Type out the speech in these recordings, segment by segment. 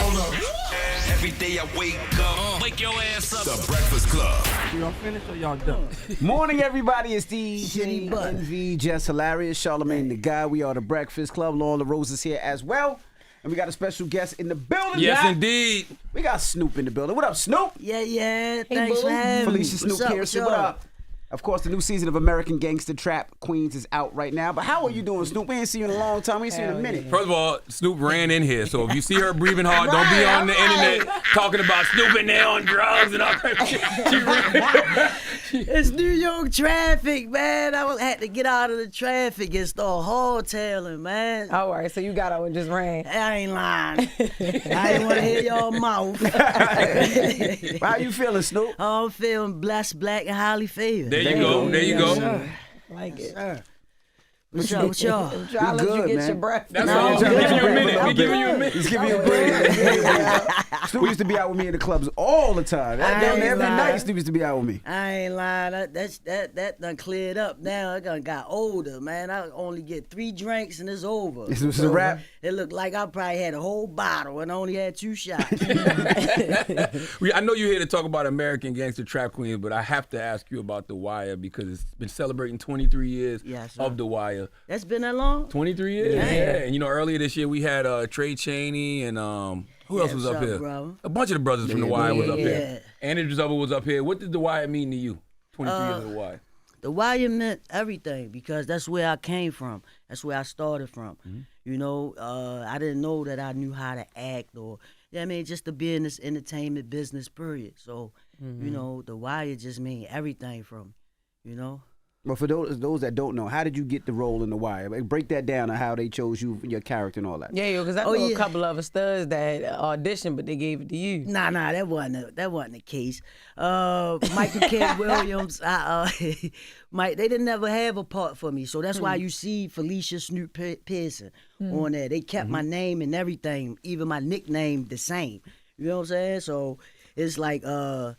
Hold up. Every day I wake up, wake your ass up. The Breakfast Club. Y'all finished or y'all done? Morning, everybody. It's DJ Butt. NV, Jess Hilarious, Charlamagne the Guy. We are the Breakfast Club. Loren LoRosa's here as well. And we got a special guest in the building. Yes, indeed. We got Snoop in the building. What up, Snoop? Yeah. Thanks for having me. Felicia, Snoop, Pearson. What up? Of course, the new season of American Gangster Trap Queens is out right now. But how are you doing, Snoop? We ain't seen you in a long time. We ain't seen you in a minute. First of all, Snoop ran in here, so if you see her breathing hard, don't be on the internet talking about Snoop in there on drugs and all that shit. It's New York traffic, man. I had to get out of the traffic and start hardtailing, man. All right, so you got out and just ran. I ain't lying. I ain't want to hear y'all mouth. How you feeling, Snoop? I'm feeling blessed, black, and highly favored. There you go. There you go. Sir. Like it. Sir. What's up with y'all? Try to let good, you get man. your breath. That's No, all. I'm We're good. giving you a minute. We're giving you a minute. He's giving you a break. Snoop used to be out with me in the clubs all the time. Down there every night, Snoop used to be out with me. I ain't lying. That done cleared up now. I done got older, man. I only get 3 drinks and it's over. This was a wrap? It looked like I probably had a whole bottle and only had 2 shots. I know you're here to talk about American Gangster Trap Queens, but I have to ask you about The Wire because it's been celebrating 23 years Yes, sir. of The Wire. That's been that long? 23 years? Yeah. And you know, earlier this year we had Trey Chaney and who else was what's up up, here? bro? A bunch of the brothers from The Wire was up Yeah. here. Andrew Zubber was up here. What did The Wire mean to you? 23 years of The Wire. The Wire meant everything because that's where I came from. That's where I started from. Mm-hmm. You know, I didn't know that I knew how to act or, just to be in this entertainment business, period. So, you know, The Wire just mean everything from, you know. But for those that don't know, how did you get the role in The Wire? Like, break that down on how they chose you, your character and all that. Yeah, because I know a couple of studs that auditioned, but they gave it to you. Nah, that wasn't the case. Michael K. Williams, Mike, they didn't never have a part for me, so that's why you see Felicia, Snoop, Pearson on there. They kept my name and everything, even my nickname the same. You know what I'm saying? So it's like, I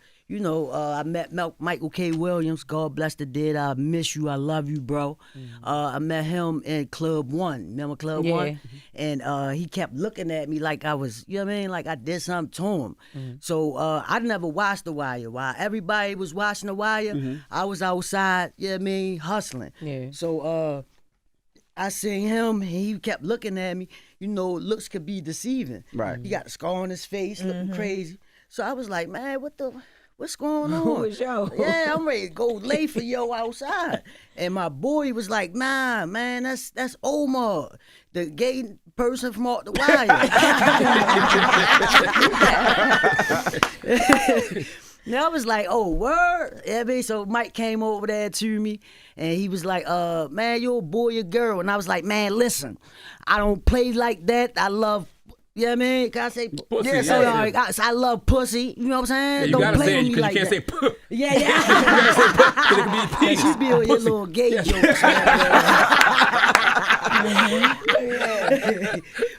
met Michael K. Williams. God bless the dead. I miss you. I love you, bro. I met him in Club 1. Remember Club 1? And he kept looking at me like I was, like I did something to him. So I never watched The Wire. While everybody was watching The Wire, I was outside, hustling. Yeah. So I seen him, and he kept looking at me. You know, looks could be deceiving. Right. He got a scar on his face, looking crazy. So I was like, man, what's going on? Who is yo? Yeah, I'm ready to go lay for yo outside. And my boy was like, nah, man, that's Omar, the gay person from The Wire. Now I was like, oh, word? So Mike came over there to me, and he was like, man, you're a boy or girl? And I was like, man, listen, I don't play like that. I love, Can I say pussy? Yeah, so I love pussy. You know what I'm saying? Yeah, you don't gotta play say with it me because like you can't that. say puh. Yeah. It could be penis. You be on your little gay jokes.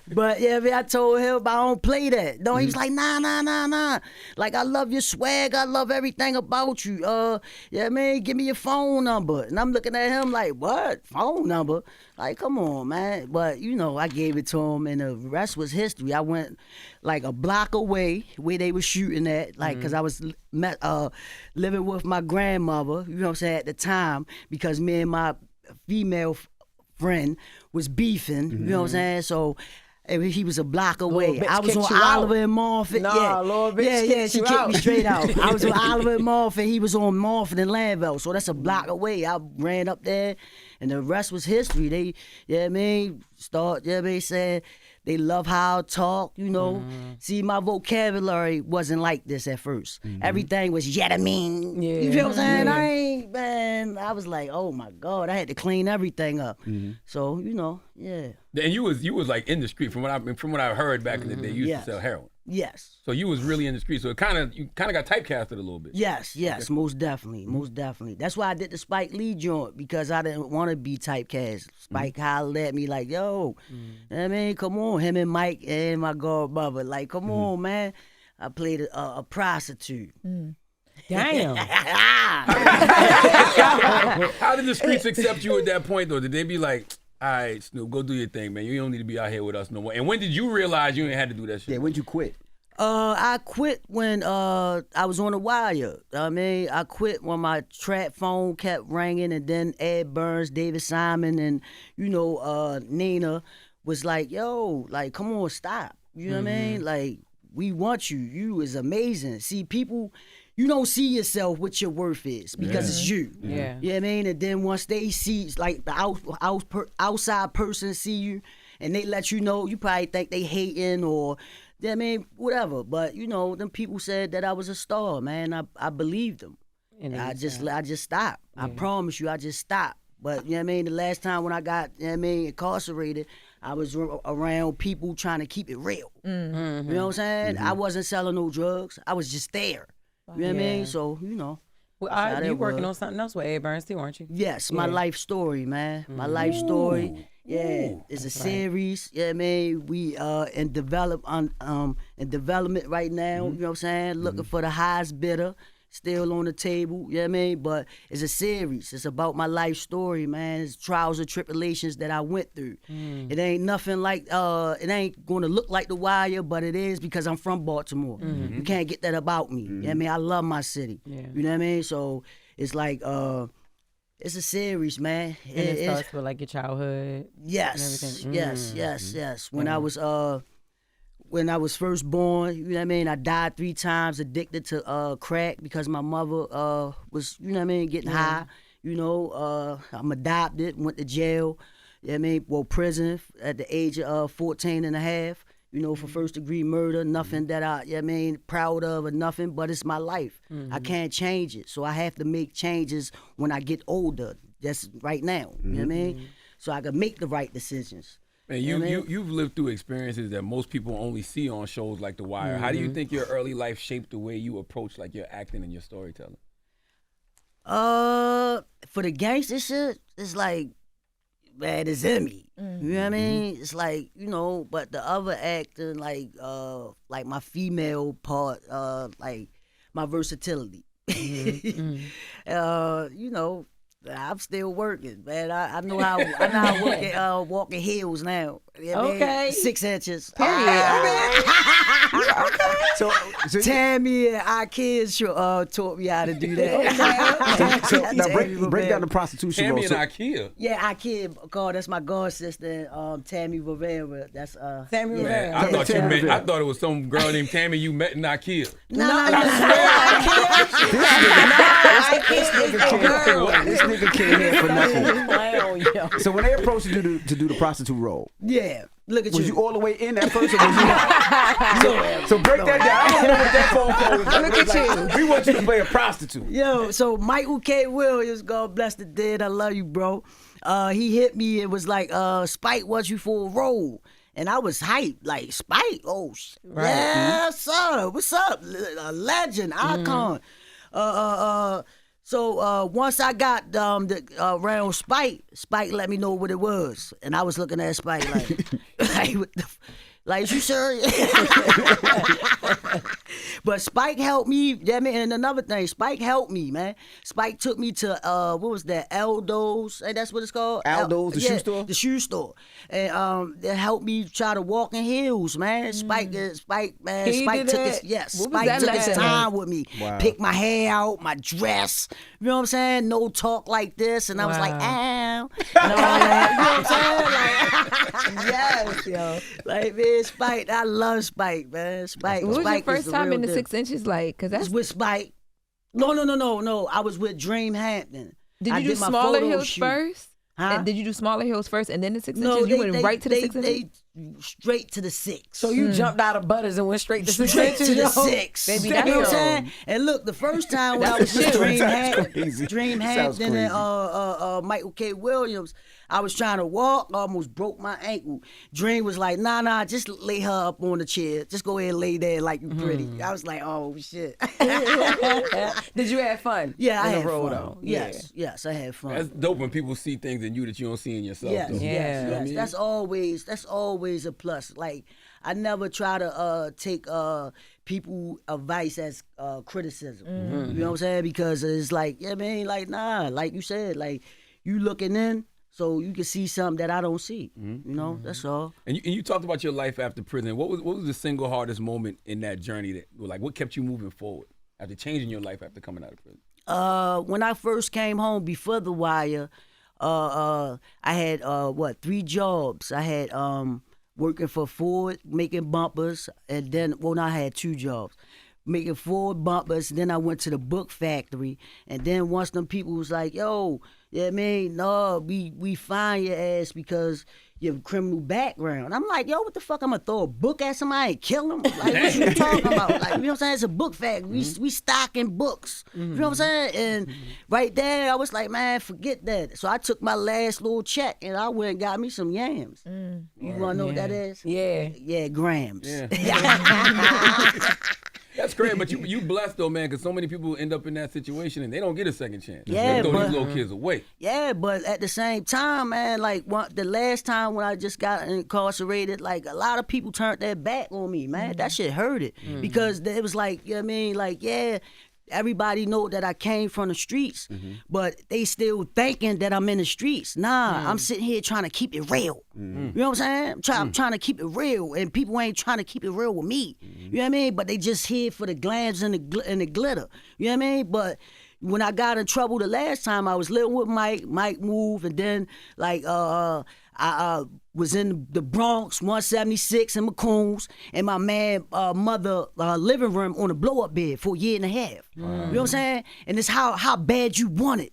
But I told him I don't play that. No, he was like, nah. Like, I love your swag. I love everything about you. Give me your phone number. And I'm looking at him like, what? Phone number? Like, come on, man. But, I gave it to him, and the rest was history. I went like a block away where they were shooting at, like, because I was living with my grandmother, you know what I'm saying, at the time, because me and my female friend was beefing, you know what I'm saying? So he was a block away. I was on Oliver and Marford. She kicked me straight out. I was on Oliver and Marford. He was on Marford and Lanville. So that's a block away. I ran up there, and the rest was history. They, said they love how I talk, See, my vocabulary wasn't like this at first. Everything was, you know what I'm saying? I was like, oh my God, I had to clean everything up. So, yeah. And you was like in the street from what I heard back in the day. You used to sell heroin. Yes. So you was really in the street. So you kind of got typecasted a little bit. Yes, most definitely. That's why I did the Spike Lee joint, because I didn't want to be typecast. Spike hollered at me like, yo, come on, him and Mike and my godmother, like, come on, man. I played a prostitute. Damn. How did the streets accept you at that point, though? Did they be like, All right, Snoop, go do your thing, man. You don't need to be out here with us no more. And when did you realize you ain't had to do that shit? Yeah, when'd you quit? I quit when I was on the wire. I mean, I quit when my trap phone kept ringing, and then Ed Burns, David Simon, and Nina was like, "Yo, like, come on, stop." You know what I mean? Like, we want you. You is amazing. See, people, you don't see yourself what your worth is because it's you. Yeah. You know what I mean? And then once they see, like, the outside person see you, and they let you know, you probably think they hating or, I mean, whatever. But, them people said that I was a star, man. I believed them. And I just stopped. Yeah. I promise you, I just stopped. But, you know what I mean, the last time when I got, incarcerated, I was around people trying to keep it real. Mm-hmm. You know what I'm saying? I wasn't selling no drugs. I was just there. You know what I mean? So, Well, you working on something else with Ed Burns too, aren't you? Yes, my life story, man. My life story. Yeah, it's a series. Yeah, man. We in development right now. You know what I'm saying? Looking for the highest bidder. Still on the table. You know what I mean? But it's a series. It's about my life story, man. It's trials and tribulations that I went through. It ain't nothing like it ain't gonna look like The Wire, but it is because I'm from Baltimore. You can't get that about me. You know what I mean? I love my city. Yeah. You know what I mean? So it's like it's a series, man. And it starts with like your childhood. Yes. And everything. Yes. When I was first born, you know what I mean? I died 3 times addicted to crack because my mother was, you know what I mean, getting high. I'm adopted, went to jail, you know what I mean? Well, prison at the age of 14 and a half, for first degree murder. Nothing that I, you know what I mean, proud of or nothing, but it's my life. I can't change it. So I have to make changes when I get older. That's right now, you know what I mean? So I can make the right decisions. Man, you've lived through experiences that most people only see on shows like The Wire. How do you think your early life shaped the way you approach like your acting and your storytelling? For the gangster shit, it's like, man, it's in me. You know what I mean? It's like, but the other acting, like my female part, like my versatility. I'm still working, man. I know how I walk in heels now. You know what I mean? 6 inches. Period. So Tammy and our kids taught me how to do that. so now break down the prostitution Tammy role. and Ikea. Yeah, Ikea. That's my god sister, Tammy Rivera. That's Tammy Man, Rivera. I thought it was some girl named Tammy you met in Ikea. This nigga came here for nothing. So when they approached you to do the prostitute role, look at was you all the way in at first, or was you? So break that down. I don't know what that phone call was. Look at you. We want you to play a prostitute. Yo, so Michael K. Williams, God bless the dead, I love you, bro. He hit me and was like, Spike wants you for a role. And I was hyped, like, Spike? Oh, yeah, sir. What's up? A legend, icon. So once I got around Spike let me know what it was. And I was looking at Spike like, what the like, you sure? But Spike helped me. Yeah, man. And another thing, Spike helped me, man. Spike took me to what was that? Aldo's. Hey, that's what it's called. Aldo's, the shoe store. The shoe store, and that helped me try to walk in heels, man. Spike, man. Spike took his Spike took his time with me. Wow. Picked my hair out, my dress. You know what I'm saying? No talk like this, and I was like, ow. You know what I'm saying? Like, yes, yo. Like, man. Spike, I love Spike, man. Spike. What was Spike your first time in the deal. 6 inches like? Cause that's with Spike. No. I was with Dream Hampton. Did you do smaller heels first? Huh? Did you do smaller heels first and then the 6 inches? You went right to the 6 inches? Straight to the 6. So you jumped out of Butters and went straight to 6 inches? To the 6. Baby, You know what I'm saying? And look, the first time when I was with Dream Hampton and Michael K. Williams, I was trying to walk, almost broke my ankle. Dream was like, nah, just lay her up on the chair. Just go ahead and lay there like you pretty. I was like, oh, shit. Did you have fun? Yeah, I had fun. Though? Yes, I had fun. That's dope when people see things in you that you don't see in yourself. Yes, though. yes. You know what I mean? That's always a plus. Like, I never try to take people advice as criticism. You know what I'm saying? Because it's like, yeah, man, like, nah, like you said, like, you looking in, so you can see something that I don't see. You know, that's all. And you talked about your life after prison. What was the single hardest moment in that journey that, like, what kept you moving forward after changing your life after coming out of prison? When I first came home before The Wire, I had 3 jobs. I had working for Ford, making bumpers, and then I had 2 jobs. Making Ford bumpers, then I went to the book factory, and then once them people was like, yo, we find your ass because you have a criminal background. I'm like, yo, what the fuck? I'm gonna throw a book at somebody and kill them? Like, what you talking about? Like, you know what I'm saying? It's a book factory. We stocking books. You know what I'm saying? And right there, I was like, man, forget that. So I took my last little check and I went and got me some yams. You wanna know what that is? Yeah. Yeah, grams. Yeah. That's great, but you blessed though, man, because so many people end up in that situation and they don't get a second chance. Yeah, they throw but these little kids away. Yeah, but at the same time, man, like the last time when I just got incarcerated, like a lot of people turned their back on me, man. That shit hurted because it was like, you know what I mean, like everybody know that I came from the streets, but they still thinking that I'm in the streets. Nah, I'm sitting here trying to keep it real. You know what I'm saying? I'm trying to keep it real, and people ain't trying to keep it real with me. You know what I mean? But they just here for the glams and the glitter. You know what I mean? But when I got in trouble the last time, I was living with Mike moved, and then like I was in the Bronx, 176 in McCombs, and my man mother living room on a blow-up bed for a year and a half. You know what I'm saying? And it's how bad you want it.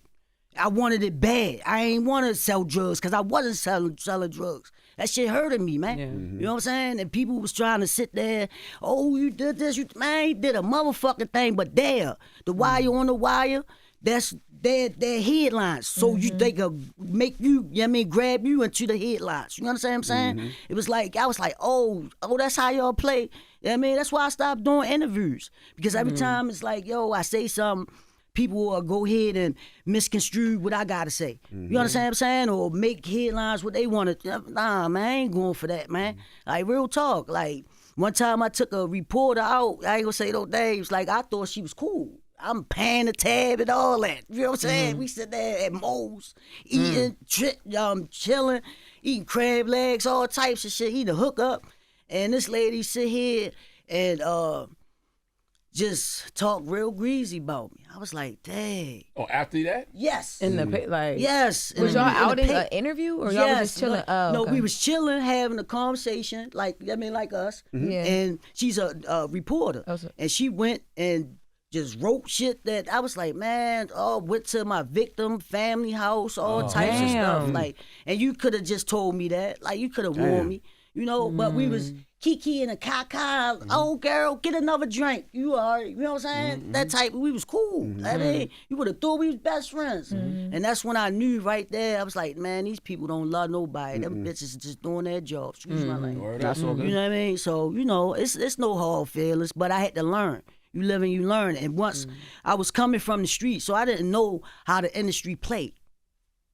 I wanted it bad. I ain't want to sell drugs because I wasn't selling drugs. That shit hurted me, man. Yeah. You know what I'm saying? And people was trying to sit there, oh, you did this. Man, you did a motherfucking thing, but The Wire on The Wire, that's their headlines. So they could make you, you know what I mean, grab you into the headlines. You understand what I'm saying? It was like, I was like, oh, that's how y'all play. You know what I mean? That's why I stopped doing interviews. Because every time it's like, yo, I say something, people will go ahead and misconstrue what I gotta say. You understand what I'm saying? Or make headlines what they want to. Nah, man, I ain't going for that, man. Like, real talk. Like, one time I took a reporter out, I ain't gonna say no names, like, I thought she was cool. I'm paying the tab and all that. You know what I'm saying? We sit there at Moe's, eating, chilling, eating crab legs, all types of shit, eating a hookup. And this lady sit here and just talk real greasy about me. I was like, dang. Oh, after that? Yes. In the like. Yes. Was y'all out in an interview or y'all was just chilling? No, we was chilling, having a conversation, like us. Yeah. And she's a reporter. And she went and just wrote shit that I was like, man, went to my victim family house, all types of stuff. Like, and you could have just told me that. Like, you could have warned me, you know, but we was kiki and a kaka. Oh, girl, get another drink. You know what I'm saying? That type, we was cool. I mean, you would have thought we was best friends. And that's when I knew right there, I was like, man, these people don't love nobody. Them bitches just doing their job. Excuse my language. That's all good. You know what I mean? So, you know, it's no hard feelings, but I had to learn. You live and you learn. And once I was coming from the street, so I didn't know how the industry played.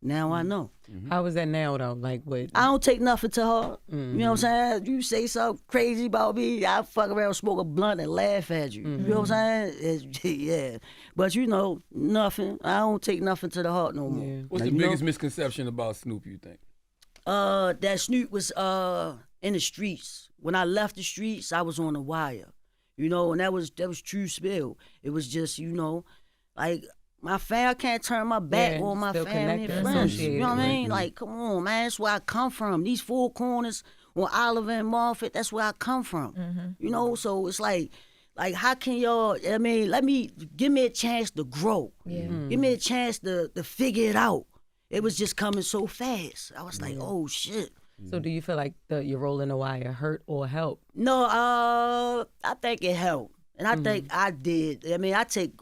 Now I know. How is that now, though? Like, what? I don't take nothing to heart. You know what I'm saying? You say something crazy about me, I fuck around, smoke a blunt, and laugh at you. You know what I'm saying? Yeah. But you know, nothing. I don't take nothing to the heart no more. Yeah. What's the biggest misconception about Snoop, you think? That Snoop was in the streets. When I left the streets, I was on The Wire. You know, and that was true spill. It was just, you know, like my family, I can't turn my back on my family and friends. You know what I mean? Like, come on, man, that's where I come from. These 4 corners on Oliver and Marford, that's where I come from. You know, so it's like how can y'all, I mean, give me a chance to grow. Give me a chance to figure it out. It was just coming so fast. I was like, oh, shit. So do you feel like your role in The Wire hurt or helped? No, I think it helped. And I think I did. I mean, I take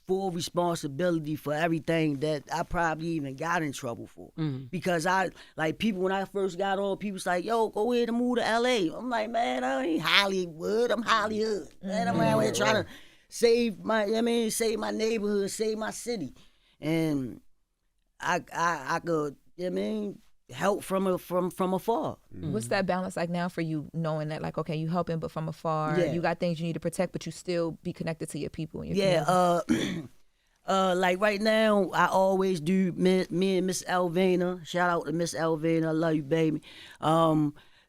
full responsibility for everything that I probably even got in trouble for. Because people, when I first got on, people was like, yo, go ahead and move to L.A. I'm like, man, I ain't Hollywood, I'm Hollywood. Man, I'm out here trying to save my neighborhood, save my city. And I could, help from afar. What's that balance like now for you, knowing that, like, okay, you helping, but from afar, you got things you need to protect, but you still be connected to your people and your community? Like right now, I always do me and Miss Elvina. Shout out to Miss Elvina. I love you, baby.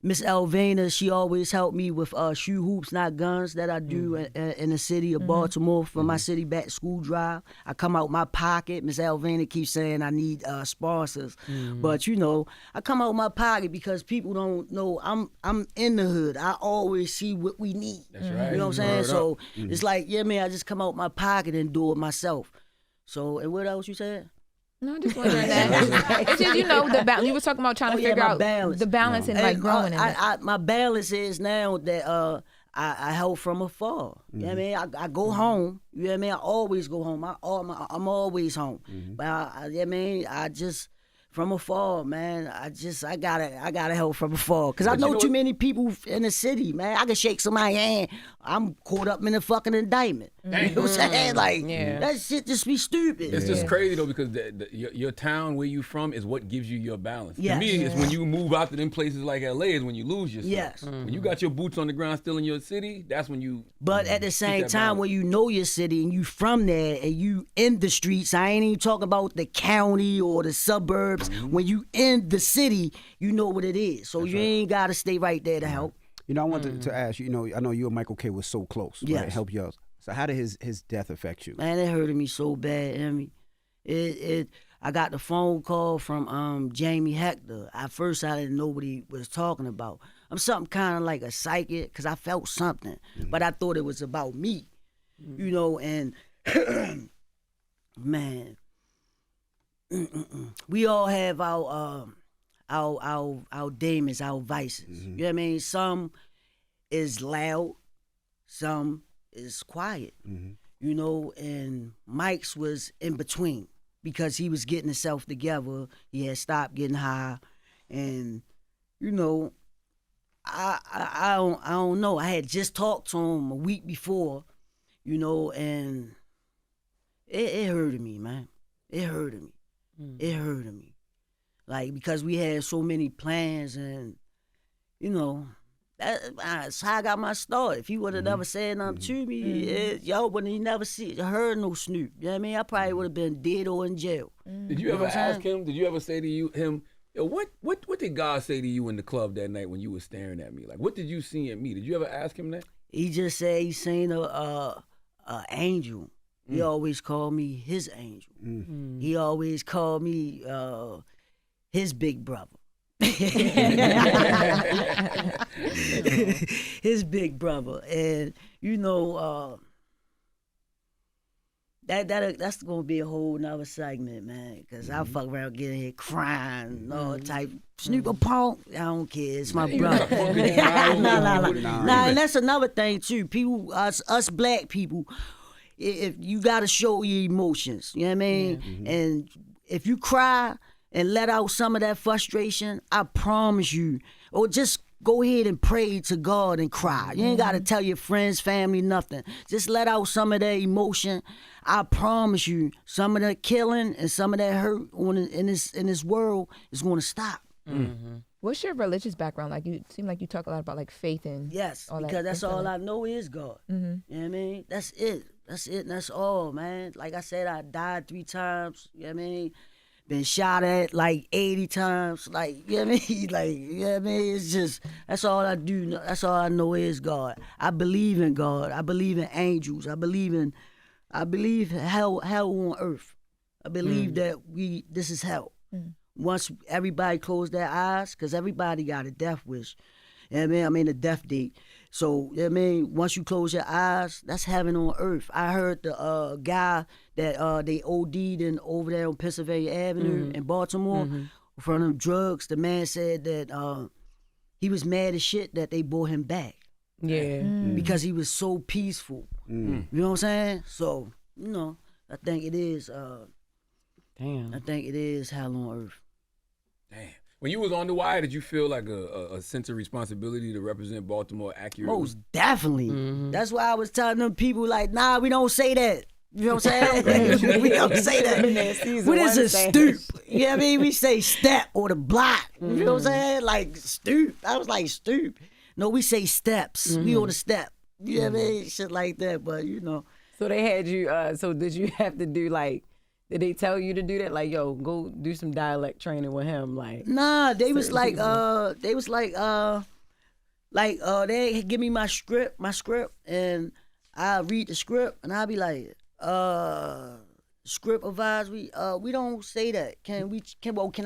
Miss Elvina, she always helped me with shoe hoops, not guns, that I do in the city of Baltimore for my city back school drive. I come out my pocket. Miss Elvina keeps saying I need sponsors, but you know, I come out my pocket because people don't know I'm in the hood. I always see what we need. That's right. You know what I'm saying? So it's like, yeah, man, I just come out my pocket and do it myself. So, and what else you said? No, just wondering that. It's just, you know, you were talking about trying to figure out the balance and like growing in it. My balance is now that I help from afar. You know what I mean? I go home. You know what I mean? I always go home. I'm always home. But you know what I mean? I just from afar, man. I gotta help from afar because I know too many people in the city, man. I can shake somebody's hand. I'm caught up in a fucking indictment. You know what I'm saying? Like that shit just be stupid. It's just crazy though because your town where you from is what gives you your balance. Yes. To me, it's when you move out to them places like LA is when you lose yourself. Yes. When you got your boots on the ground still in your city, that's when you. But at the same time, when you know your city and you from there and you in the streets, I ain't even talking about the county or the suburbs. When you in the city, you know what it is. So you ain't gotta stay right there to help. You know, I wanted to ask you. You know, I know you and Michael K was so close. Yes. Right? Help you out. So how did his death affect you? Man, it hurted me so bad, Emmy. I got the phone call from Jamie Hector. At first, I didn't know what he was talking about. I'm something kind of like a psychic because I felt something, but I thought it was about me, you know. And man, we all have our demons, our vices. You know what I mean? Some is loud, some is quiet. You know, and Mike's was in between because he was getting himself together. He had stopped getting high, and you know, I don't know. I had just talked to him a week before, you know, and it hurted me, man. It hurted me. It hurted me, like because we had so many plans, and you know. That's how I got my start. If he would have never said nothing to me, y'all wouldn't have never heard no Snoop. You know what I mean? I probably would have been dead or in jail. Did you ever ask him? Did you ever say to him, yo, what did God say to you in the club that night when you were staring at me? Like, what did you see in me? Did you ever ask him that? He just said he seen a angel. He always called me his angel. He always called me his big brother. His big brother, and you know that's gonna be a whole nother segment, man. Because I fuck around getting here crying, and all type. Snoop a punk, I don't care. It's my brother. Nah, and that's another thing too. People, us black people, if you gotta show your emotions, you know what I mean, and if you cry and let out some of that frustration, I promise you, or just go ahead and pray to God and cry. You ain't got to tell your friends, family, nothing. Just let out some of that emotion. I promise you, some of that killing and some of that hurt in this world is going to stop. What's your religious background like? You seem like you talk a lot about like faith and yes, because that's all I know is God. You know what I mean? That's it. That's it and that's all, man. Like I said, I died 3 times. You know what I mean? Been shot at like 80 times, like, you know what I mean? Like, you know what I mean? It's just, that's all I do. That's all I know is God. I believe in God. I believe in angels. I believe hell on earth. I believe that this is hell. Once everybody close their eyes, because everybody got a death wish. You know what I mean? I mean, a death date. So, you know what I mean? Once you close your eyes, that's heaven on earth. I heard the guy that they OD'd in over there on Pennsylvania Avenue in Baltimore from them drugs. The man said that he was mad as shit that they brought him back. Yeah. Because he was so peaceful. You know what I'm saying? So, you know, I think it is. I think it is hell on earth. Damn. When you was on the wire, did you feel like a sense of responsibility to represent Baltimore accurately? Most definitely. That's why I was telling them people like, nah, we don't say that. You know what I'm saying? We don't say that. What is a stoop? You know what I mean? We say step or the block. You know what I'm saying? Like stoop. I was like stoop. No, we say steps. We on the step. You know what I mean? Shit like that. But you know, So they had you. So did you have to do like? Did they tell you to do that? Like, yo, go do some dialect training with him. Like, nah, they was like, they give me my script, and I read the script, and I'll be like, script advisory, we don't say that. Can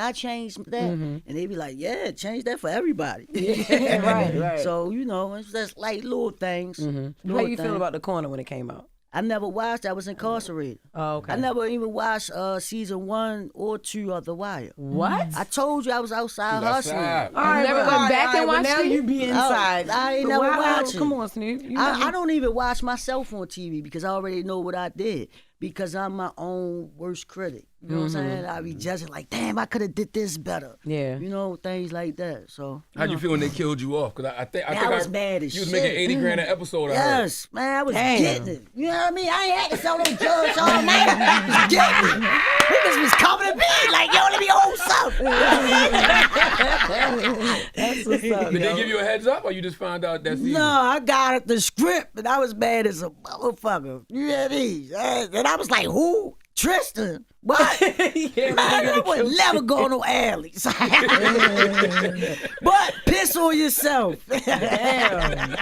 I change that? And they be like, yeah, change that for everybody. yeah, right. So, it's just like little things. How you feel about The Corner when it came out? I never watched. I was incarcerated. Oh, okay. I never even watched season 1 or 2 of The Wire. What? I told you I was outside hustling. All right, never went back and watched now it? you be inside. I ain't never watched. Come on, Snoop. I don't even watch myself on TV because I already know what I did. Because I'm my own worst critic. You know what I'm saying? I be judging like, damn, I could have did this better. Yeah. Things like that. So. How'd you feel when they killed you off? Because I think I was mad as you was shit. making 80 grand an episode. Yes, man, I was getting it. You know what I mean? I ain't had to sell no drugs all night. I was getting it. Niggas was coming to me like, yo, let me hold something. That's what's up. Did they give you a heads up, or you just found out that season? No, I got the script, and I was mad as a motherfucker. You know what I mean? And I was like, who? Tristan? What? Man, I would never go no alleys. But piss on yourself. Damn.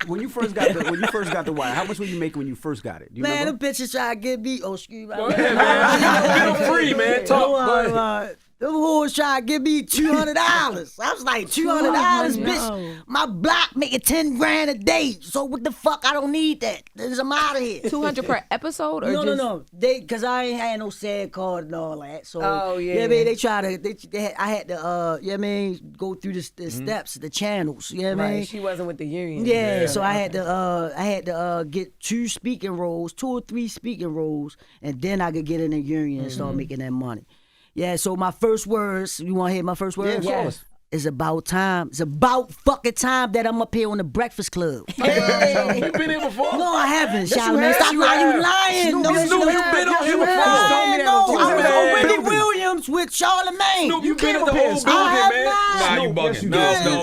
When you first got the Wire, how much were you making when you first got it? Do you Man, remember? the bitches try to get me. Oh, excuse me. Go ahead, man. Feel free, man. Talk. Go ahead. Them hoes try to give me $200. I was like, $200, bitch. My block making 10 grand a day. So what the fuck? I don't need that. I'm out of here. 200 per episode, or No. Cause I ain't had no SAG card and all that. So oh yeah. You know what I mean? They try to. I had to. You know what I mean? Go through the steps, the channels. You know what I mean? Right. She wasn't with the union. Yeah, so I had to get 2 or 3 speaking roles, and then I could get in the union and start making that money. Yeah, so my first words, you want to hear my first words? Yeah, of course. It's about time. It's about fucking time that I'm up here on the Breakfast Club. Hey, you been here before? No, I haven't, Yes, Charlamagne. you Stop have. lying. You lying. Snoop, No, you been on here before. No, I was on Wendy building. Williams with Charlamagne. Snoop, you been at the whole building, I have man. not. Nah, you bugging. No.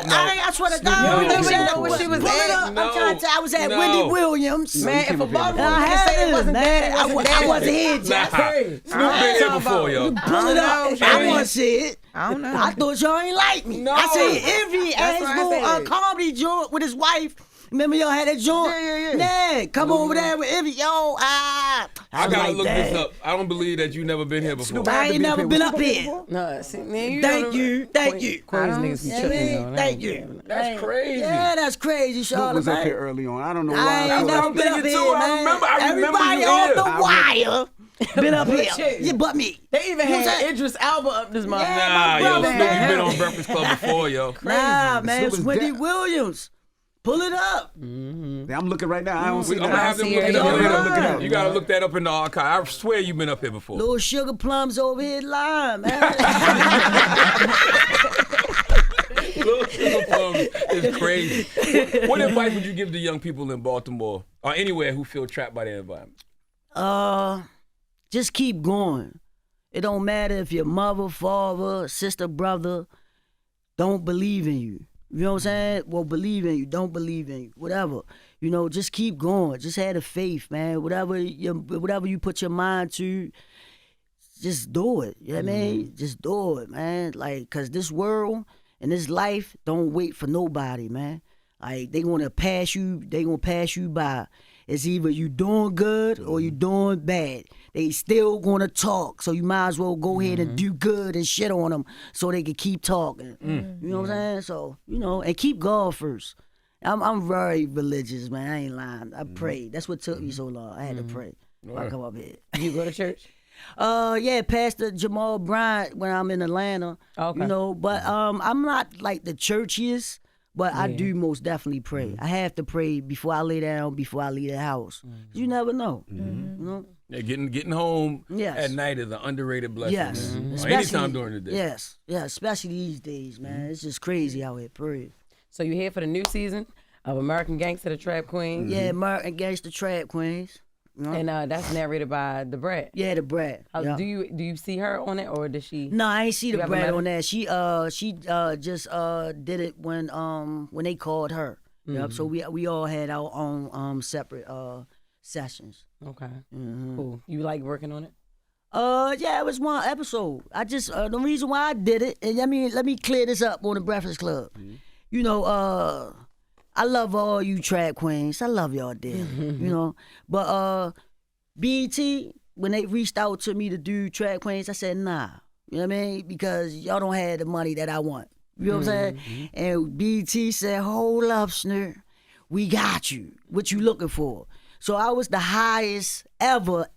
I swear to God. No. I You don't didn't know where she was Pull it at. up. I'm trying to tell you, I was at No. Wendy Williams. Man, if a bum I can say it wasn't there, it I wasn't here, Nah, Jeff. Snoop been here before, yo. Pull it up. I want to see it. I don't know. I thought y'all ain't like me. No. I said if he That's asked what I for a said. comedy joint with his wife. Remember y'all had that joint? Yeah, come over there with Ivy. Yo, I was gotta like, look dang. this up. I don't believe that you never been here before. I ain't never been up here. No, see, man, Thank you. Queens niggas be Yeah, tripping, man, though. thank you. That's crazy. Yeah, that's crazy, Snoop was up here Charlamagne. early on. I don't know I why. ain't what never I'm been up thinking, here, too. I man. remember Everybody you off here. the wire been up here. Shit. Yeah, but me. They even You know what I'm had saying? Idris Elba up this month. Yeah. Nah, yo, brother, Snoop, you man. been on Breakfast Club before, yo. Nah, man, Snoop it's was Wendy dead. Williams. Pull it up. Yeah, I'm looking right now. I don't see I'm gonna that. have them see look it. it up Yeah. later. Look it up. You gotta look that up in the archive. I swear you've been up here before. Little sugar plums over here lying, man. Little Sugar Plums is crazy. What advice would you give to young people in Baltimore or anywhere who feel trapped by their environment? Just keep going. It don't matter if your mother, father, sister, brother don't believe in you. You know what I'm saying? Well, believe in you, don't believe in you, whatever. Just keep going. Just have the faith, man. Whatever you put your mind to, just do it. You know what I mean? Just do it, man. Like, cause this world and this life don't wait for nobody, man. Like, they gonna pass you by. It's either you doing good or you doing bad. They still gonna talk, so you might as well go ahead and do good and shit on them so they can keep talking. You know what I'm saying? So, and keep God first. I'm very religious, man. I ain't lying. I prayed. That's what took me so long. I had to pray before I come up here. You go to church? Yeah, Pastor Jamal Bryant when I'm in Atlanta. Okay. But I'm not like the churchiest, but I do most definitely pray. I have to pray before I lay down, before I leave the house. You never know. Yeah, getting home Yes. at night is an underrated blessing. Yes. Man. Or Especially- anytime during the day. Yes, especially these days, man. It's just crazy out here, pray. So you here for the new season of American Gangster, the Trap Queen? Yeah, American Gangster Trap Queens. And that's narrated by the Brat. Yeah, the Brat. Yeah. Do you see her on it, or does she? No, I ain't see You the haven't met Brat her? on that. She just did it when they called her. Yep. So we all had our own separate sessions. Okay. Cool. You like working on it? Yeah, it was one episode. I just the reason why I did it, and let me clear this up on the Breakfast Club. You know, I love all you trap queens. I love y'all dearly. You know, but BET, when they reached out to me to do trap queens, I said nah. You know what I mean? Because y'all don't have the money that I want. You know what I'm saying? And BET said, hold up, Snoop. We got you. What you looking for? So I was the highest ever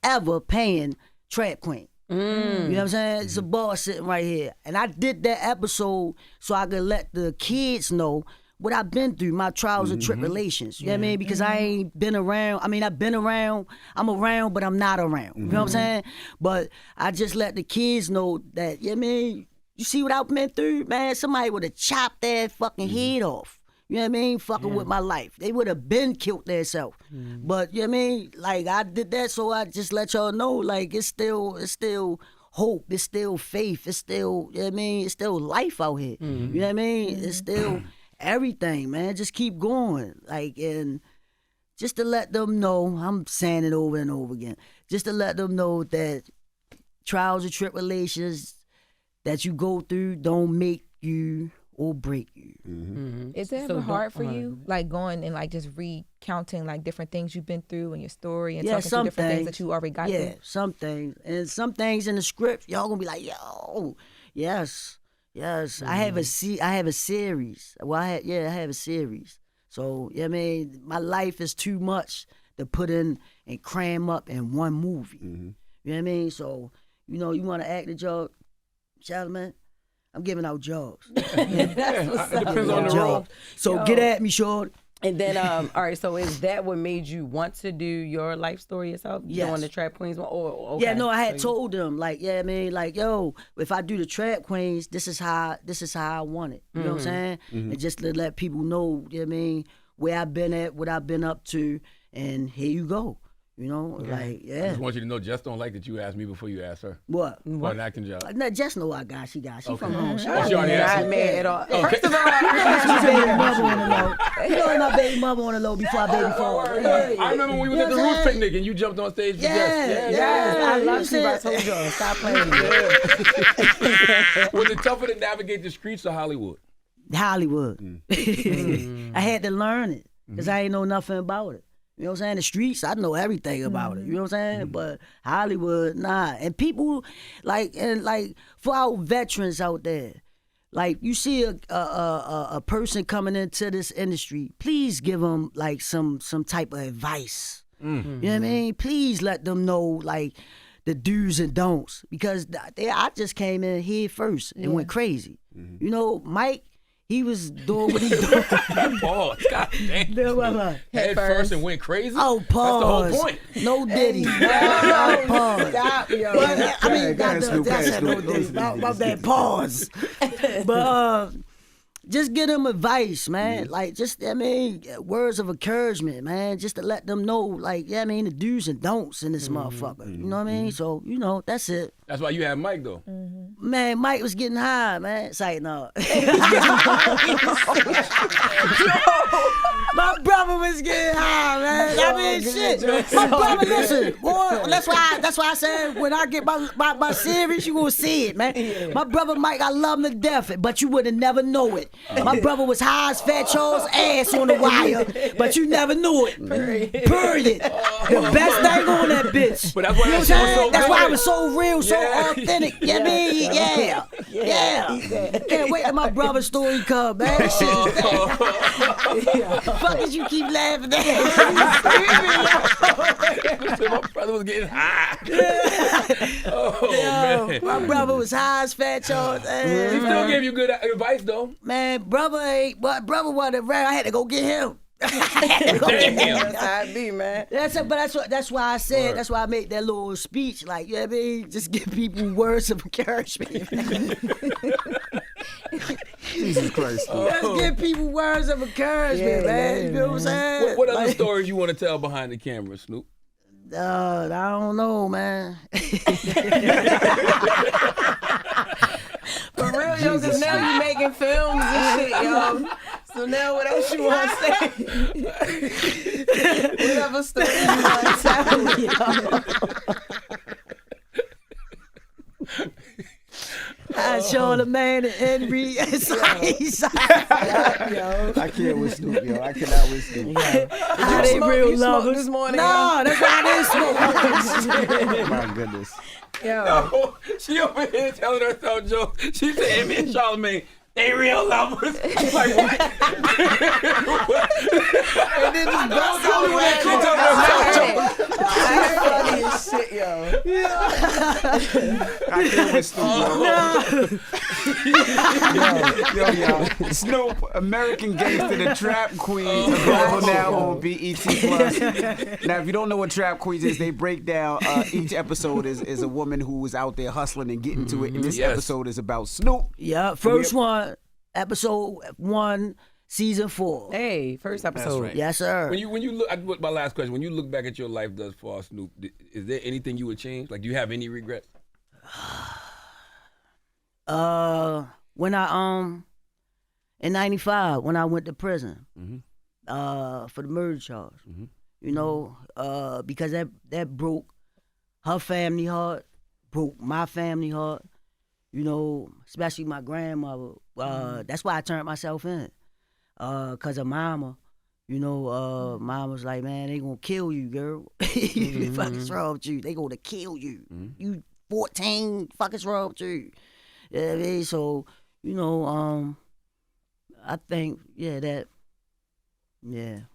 paying trap queen. You know what I'm saying? It's a bar sitting right here. And I did that episode so I could let the kids know what I've been through, my trials and tribulations. You know what I mean? Because I ain't been around. I mean, I've been around. I'm around, but I'm not around. You know what I'm saying? But I just let the kids know that, you know what I mean? You see what I've been through? Man, somebody would have chopped their fucking head off. You know what I mean? Fucking with my life. They would have been killed themselves. But, you know what I mean? Like, I did that so I just let y'all know, like, it's still hope. It's still faith. It's still, you know what I mean? It's still life out here. You know what I mean? It's still everything, man. Just keep going. Like, and just to let them know, I'm saying it over and over again, just to let them know that trials and tribulations that you go through don't make you or break you. Is it ever hard for you, like going and like just recounting like different things you've been through and your story and talking to different things that you already got through? Yeah, some things. And some things in the script, y'all gonna be like, yo, yes. I have a series. Well, I have a series. So, you know what I mean? My life is too much to put in and cram up in one movie. You know what I mean? So, you know, you want to act a job, Charlamagne? I'm giving out jobs. It depends on the role. So get at me, short. And then, all right, so is that what made you want to do your life story yourself? Yes. Doing the Trap Queens one? Okay. Yeah, no, I had told them, like, yeah, I mean, like, yo, if I do the Trap Queens, this is how I want it. You know what I'm saying? And just to let people know, you know what I mean, where I've been at, what I've been up to, and here you go. You know, like, yeah. I just want you to know, Jess don't like that you asked me before you asked her. What? For an acting job. No, Jess know I got. She from home. She She already asked Not mad at all. First of all, my baby mother on the low. You know my baby mother on the low before I baby fall. I remember when we was at the Roots picnic and you jumped on stage for Jess. Yeah. I love you. I told y'all, stop playing. Was it tougher to navigate the streets or Hollywood? Hollywood. I had to learn it because I ain't know nothing about it. You know what I'm saying? The streets, I know everything about it. You know what I'm saying? But Hollywood, nah. And people, like for our veterans out there, like you see a person coming into this industry, please give them like some type of advice. You know what I mean? Please let them know like the do's and don'ts, because I just came in here first and went crazy. You know, Mike. He was doing what he doing. Pause. God damn. Head first and went crazy? Oh, pause. That's the whole point. No Diddy. Pause. Stop, yo. But, I mean, that's no Diddy. My bad. Pause. But just give them advice, man. Like, just, I mean, words of encouragement, man. Just to let them know, like, yeah, I mean, the do's and don'ts in this motherfucker. You know what I mean? So, you know, that's it. That's why you had Mike, though. Man, Mike was getting high, man. It's like, no. My brother was getting high, man. I mean, shit. My brother, listen, boy, that's why I said when I get my series, you gonna see it, man. My brother Mike, I love him to death, but you would have never know it. My brother was high as Fat Charles' ass on the wire, but you never knew it. Period. The best thing on that bitch. But that's why that shit was so That's good. way it was so real, so authentic. You know what I mean? Yeah. Can't wait till my brother's story come, man. Fuck is you keep laughing at? My brother was getting high. Man. My brother was high as Fat Charles. He still gave you good advice, though. Man, brother wasn't around. I had to go get him. That's how it be, man. That's why I said, that's why I made that little speech. Like, you know what I mean? Just give people words of encouragement. Jesus Christ. Let's give people words of encouragement, man. You know what I'm saying? What other stories you want to tell behind the camera, Snoop? I don't know, man. For real, yo, because now you making films and shit, yo. So now what else you want to say? Whatever story you want to Charlamagne and Henry. I can't with Snoop, yo. I cannot with Snoop. How they real lovers this morning? No, that's why they smoke. My goodness. No, she over here telling herself jokes. She said, "Me and Charlamagne, they real lovers." Like what? And then just bounce out when that That's funny as shit, yo. I can't with Snoop, yo. Snoop, American Gangster, the Trap Queens, available now on BET Plus. Now, if you don't know what Trap Queens is, they break down each episode is a woman who was out there hustling and getting to it. And this episode is about Snoop. Yeah, first one, episode 1, season 4. Hey, first episode. Right. Yes, sir. When you look, my last question. When you look back at your life thus far, Snoop, is there anything you would change? Like, do you have any regrets? When I in '95 when I went to prison for the murder charge, you know, because that broke her family heart, broke my family heart, you know, especially my grandmother. That's why I turned myself in, cause of mama. You know, mom was like, man, they gonna kill you, girl. Fuck's wrong with you? They gonna kill you. You 14, fuck's wrong with you? Yeah, I mean, so, you know, I think,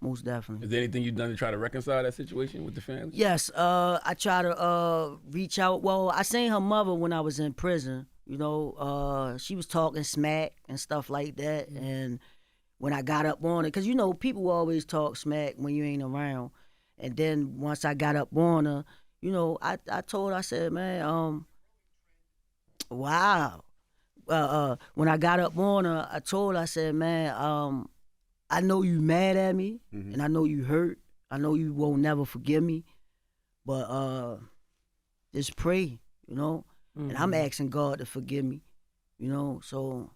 most definitely. Is there anything you've done to try to reconcile that situation with the family? Yes, I try to reach out. Well, I seen her mother when I was in prison. You know, she was talking smack and stuff like that. And when I got up on it, because, you know, people always talk smack when you ain't around. And then once I got up on her, you know, I told her, I said, man, wow. When I got up on her, I told her, I said, man, I know you mad at me, and I know you hurt. I know you won't never forgive me, but just pray, you know. And I'm asking God to forgive me, you know. So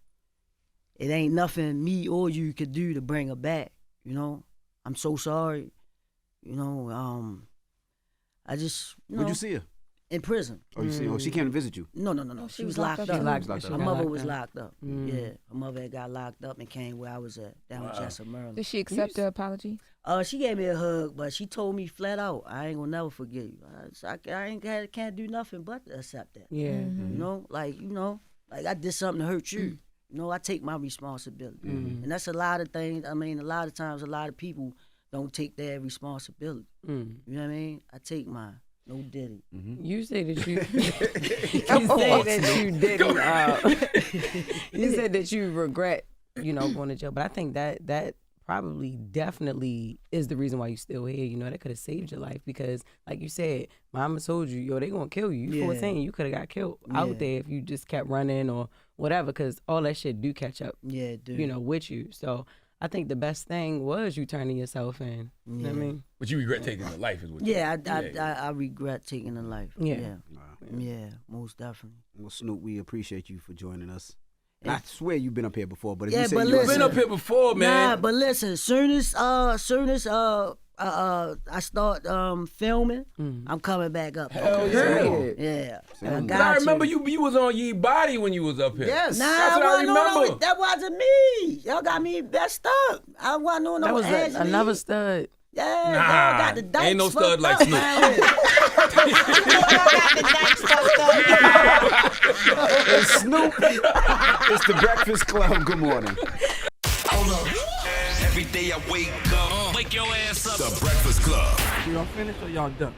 it ain't nothing me or you could do to bring her back, you know. I'm so sorry, you know. I just, you know. Where'd you see her? In prison. Oh, you see? Oh, she came to visit you. No. She was locked up. Her mother was locked up. Yeah, her mother had got locked up and came where I was at, down in Jess Hilarious. Did she accept the apology? She gave me a hug, but she told me flat out, I ain't gonna never forgive you. I can't do nothing but accept that. Yeah. You know, like I did something to hurt you. You know, I take my responsibility. And that's a lot of things. I mean, a lot of times, a lot of people don't take their responsibility. You know what I mean? I take mine. No diddy. You say that you. You say that you didn't. You said that you regret, you know, going to jail. But I think that probably definitely is the reason why you still here. You know, that could have saved your life because, like you said, mama told you, yo, they gonna kill you. You 14, you could have got killed out there if you just kept running or whatever. Because all that shit do catch up. Yeah, it do. You know, with you. So I think the best thing was you turning yourself in. You know what I mean? But you regret taking the life is what I regret taking the life. Yeah, most definitely. Well, Snoop, we appreciate you for joining us. I swear you've been up here before, but if you say you've been up here before, man. Nah, but listen, soon as I start filming, I'm coming back up. Hell yeah. I remember you was on Ye Body when you was up here. Yes. Nah, that's what I remember. No, that wasn't me. Y'all got me messed up. I wasn't on no That was another stud. Yeah, y'all got the dykes ain't no stud like up, Snoop. And Snoop, it's the Breakfast Club. Good morning. Hold up. Every day I wake up, wake your ass up. The Breakfast Club. Y'all finished or y'all done?